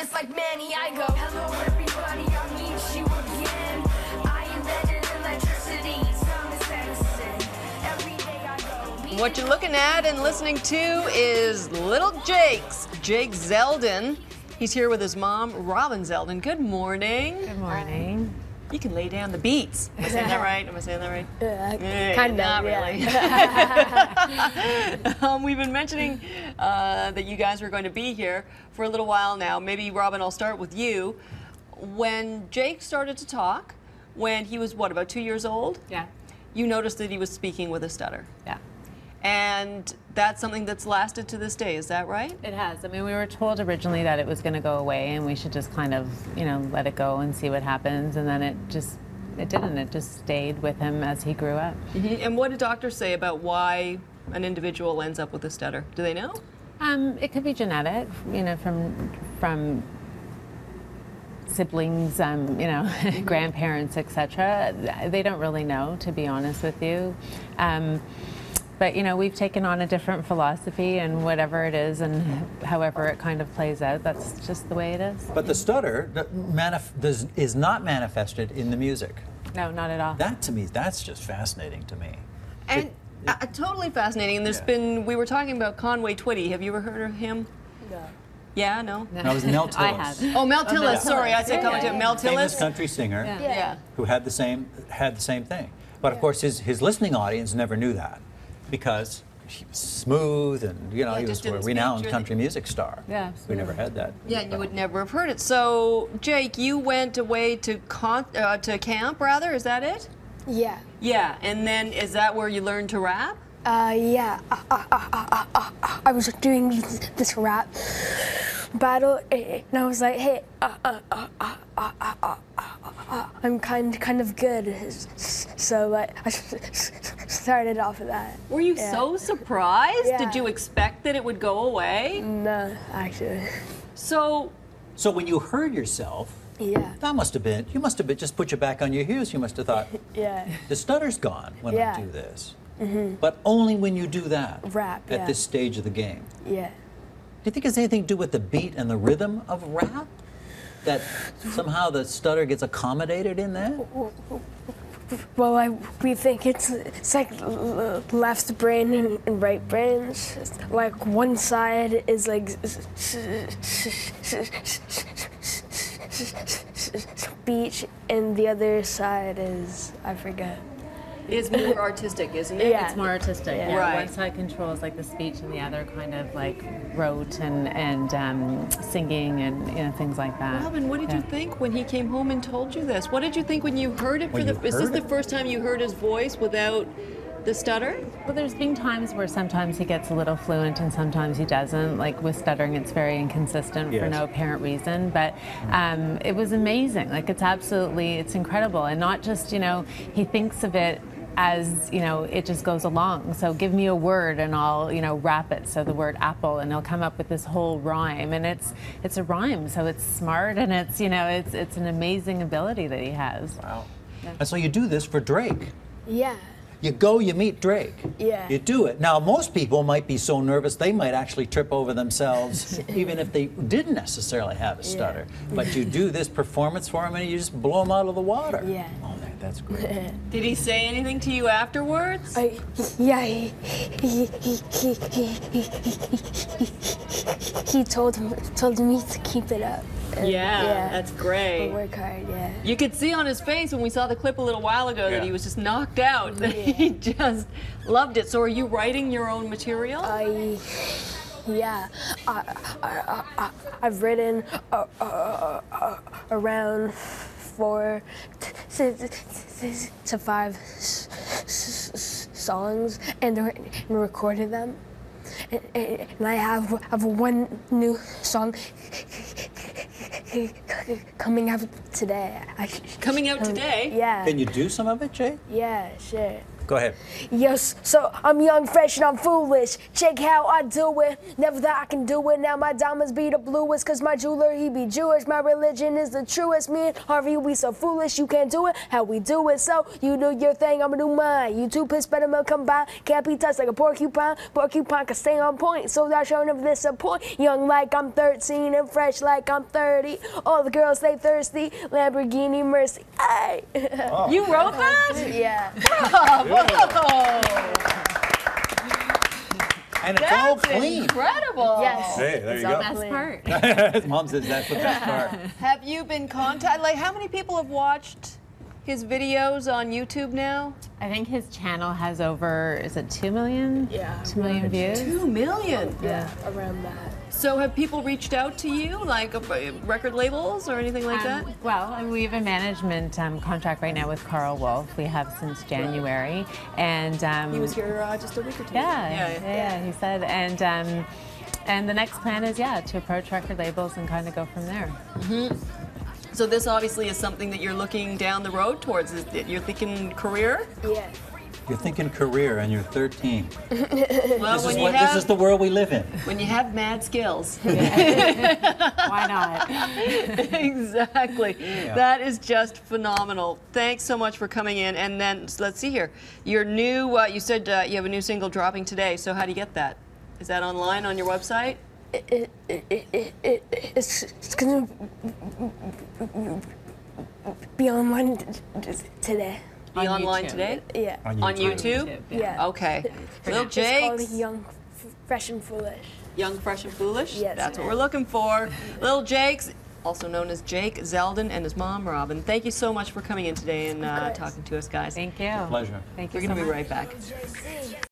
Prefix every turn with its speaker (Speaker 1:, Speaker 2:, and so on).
Speaker 1: just like Manny, I go, hello everybody, I'll meet you again. I invented electricity, Thomas Edison. Every day I go.
Speaker 2: What you're looking at and listening to is Lil JaXe, Zeldin. He's here with his mom, Robyn Zeldin. Good morning.
Speaker 3: Good morning.
Speaker 2: You can lay down the beats. Am I saying that right? Am I saying that right?
Speaker 3: Kind of,
Speaker 2: not really. We've been mentioning that you guys were going to be here for a little while now. Maybe, Robyn, I'll start with you. When Jake started to talk, when he was, what, about 2 years old?
Speaker 3: Yeah.
Speaker 2: You noticed that he was speaking with a stutter.
Speaker 3: Yeah.
Speaker 2: And that's something that's lasted to this day, is that right?
Speaker 3: It has. I mean, we were told originally that it was going to go away and we should just kind of, you know, let it go and see what happens. And then it didn't. It just stayed with him as he grew up.
Speaker 2: Mm-hmm. And what do doctors say about why an individual ends up with a stutter? Do they know?
Speaker 3: It could be genetic, you know, from siblings, you know, grandparents, etc. They don't really know, to be honest with you. But, you know, we've taken on a different philosophy, and whatever it is and however it kind of plays out, that's just the way it is.
Speaker 4: But the stutter is not manifested in the music.
Speaker 3: No, not at all.
Speaker 4: That, to me, that's just fascinating to me.
Speaker 2: And totally fascinating. And there's been, we were talking about Conway Twitty. Have you ever heard of him?
Speaker 5: No.
Speaker 2: Yeah, no?
Speaker 4: No, it was Mel Tillis.
Speaker 3: I have.
Speaker 2: Oh, Mel Tillis. Sorry, I said Conway Twitty. Mel
Speaker 4: Famous
Speaker 2: Tillis.
Speaker 4: country singer
Speaker 2: Yeah.
Speaker 4: who had the same thing. But of course, his listening audience never knew that, because he was smooth and, you know, he was a renowned country music star.
Speaker 3: Yeah,
Speaker 4: we never had that.
Speaker 2: Yeah, and you would never have heard it. So, Jake, you went away to camp, rather, is that it?
Speaker 5: Yeah.
Speaker 2: Yeah, and then is that where you learned to rap?
Speaker 5: Yeah. I was doing this rap battle, and I was like, hey, I'm kind of good. So I started off of that.
Speaker 2: Were you so surprised?
Speaker 5: Yeah.
Speaker 2: Did you expect that it would go away?
Speaker 5: No, actually.
Speaker 2: So
Speaker 4: when you heard yourself,
Speaker 5: Yeah.
Speaker 4: that must have been, you must have been, just put you back on your heels. You must have thought,
Speaker 5: Yeah.
Speaker 4: the stutter's gone when I
Speaker 5: Yeah.
Speaker 4: do this. But only when you do that
Speaker 5: Rap,
Speaker 4: at
Speaker 5: yeah.
Speaker 4: this stage of the game.
Speaker 5: Yeah.
Speaker 4: Do you think it has anything to do with the beat and the rhythm of rap? That somehow the stutter gets accommodated in that?
Speaker 5: Well, we think it's like left brain and right brain. Like one side is like speech, and the other side is, I forget.
Speaker 2: it's more artistic, isn't it?
Speaker 5: Yeah.
Speaker 3: It's more artistic. Yeah.
Speaker 2: Right.
Speaker 3: One side controls like the speech, and the other kind of like wrote and singing and, you know, things like that.
Speaker 2: Robyn, what did you think when he came home and told you this? What did you think when you heard it? Is this the first time you heard his voice without the stutter?
Speaker 3: Well, there's been times where sometimes he gets a little fluent and sometimes he doesn't. Like with stuttering, it's very inconsistent for no apparent reason. But it was amazing. Like it's incredible. And not just, you know, he thinks of it as, you know, it just goes along. So give me a word and I'll, you know, rap it. So the word apple, and he'll come up with this whole rhyme, and it's a rhyme. So it's smart, and it's, you know, it's an amazing ability that he has.
Speaker 4: Wow. And so you do this for Drake.
Speaker 5: Yeah.
Speaker 4: You go, you meet Drake.
Speaker 5: Yeah.
Speaker 4: You do it. Now, most people might be so nervous they might actually trip over themselves, even if they didn't necessarily have a stutter. But you do this performance for him, and you just blow him out of the water.
Speaker 5: Yeah.
Speaker 4: Oh, that's great.
Speaker 2: Did he say anything to you afterwards?
Speaker 5: Yeah, he told me to keep it up.
Speaker 2: Yeah, that's great.
Speaker 5: Work hard, yeah.
Speaker 2: You could see on his face when we saw the clip a little while ago that he was just knocked out, that he just loved it. So are you writing your own material?
Speaker 5: Yeah, I've written around 4 to 5 songs and recorded them. And I have one new song coming out today.
Speaker 2: Coming out today?
Speaker 5: Yeah.
Speaker 4: Can you do some of it, Jay?
Speaker 5: Yeah, sure.
Speaker 4: Go ahead.
Speaker 5: Yes, so I'm young, fresh, and I'm foolish. Check how I do it. Never thought I can do it. Now my diamonds be the bluest. Cause my jeweler, he be Jewish. My religion is the truest. Me and Harvey, we so foolish. You can't do it how we do it. So you do your thing, I'ma do mine. You two piss better milk combined. Can't be touched like a porcupine. Porcupine can stay on point. So that shall never disappoint. Young like I'm 13 and fresh like I'm 30. All the girls stay thirsty. Lamborghini Mercy. Ay.
Speaker 4: Oh.
Speaker 2: You wrote that?
Speaker 5: Yeah.
Speaker 4: And it's all
Speaker 2: That's
Speaker 4: clean.
Speaker 2: incredible.
Speaker 5: Yes.
Speaker 4: Hey, there you go.
Speaker 3: Best part.
Speaker 4: Mom says that's the best part.
Speaker 2: Have you been contacted? Like, how many people have watched his videos on YouTube now?
Speaker 3: I think his channel has over, is it 2 million?
Speaker 5: Yeah.
Speaker 3: 2 million views?
Speaker 2: 2 million.
Speaker 5: Yeah, around that.
Speaker 2: So have people reached out to you, like record labels or anything like that?
Speaker 3: Well, we have a management contract right now with Carl Wolf. We have since January, and
Speaker 2: He was here just a week or two.
Speaker 3: yeah, he said, and the next plan is to approach record labels and kind of go from there.
Speaker 2: So this obviously is something that you're looking down the road towards. Is that you're thinking career?
Speaker 5: Yeah.
Speaker 4: You're thinking career and you're 13.
Speaker 2: Well,
Speaker 4: This is the world we live in.
Speaker 2: when you have mad skills.
Speaker 3: Why not?
Speaker 2: Exactly.
Speaker 4: Yeah.
Speaker 2: That is just phenomenal. Thanks so much for coming in. And then let's see here. Your new, you said you have a new single dropping today. So how do you get that? Is that online on your website?
Speaker 5: It's gonna be online today.
Speaker 2: Be
Speaker 3: On
Speaker 2: online
Speaker 3: YouTube.
Speaker 2: today?
Speaker 5: Yeah.
Speaker 2: On YouTube?
Speaker 5: Yeah.
Speaker 2: Okay. Lil
Speaker 5: It's called
Speaker 2: JaXe.
Speaker 5: Young, Fresh, and Foolish.
Speaker 2: Young, Fresh, and Foolish?
Speaker 5: Yes,
Speaker 2: That's what
Speaker 5: ma'am.
Speaker 2: we're looking for. Lil JaXe, also known as Jake Zeldin, and his mom, Robyn. Thank you so much for coming in today and
Speaker 5: course.
Speaker 2: talking to us, guys.
Speaker 3: Thank you.
Speaker 4: Pleasure.
Speaker 3: Thank you
Speaker 2: We're
Speaker 3: so
Speaker 2: going to be
Speaker 3: much.
Speaker 2: right back.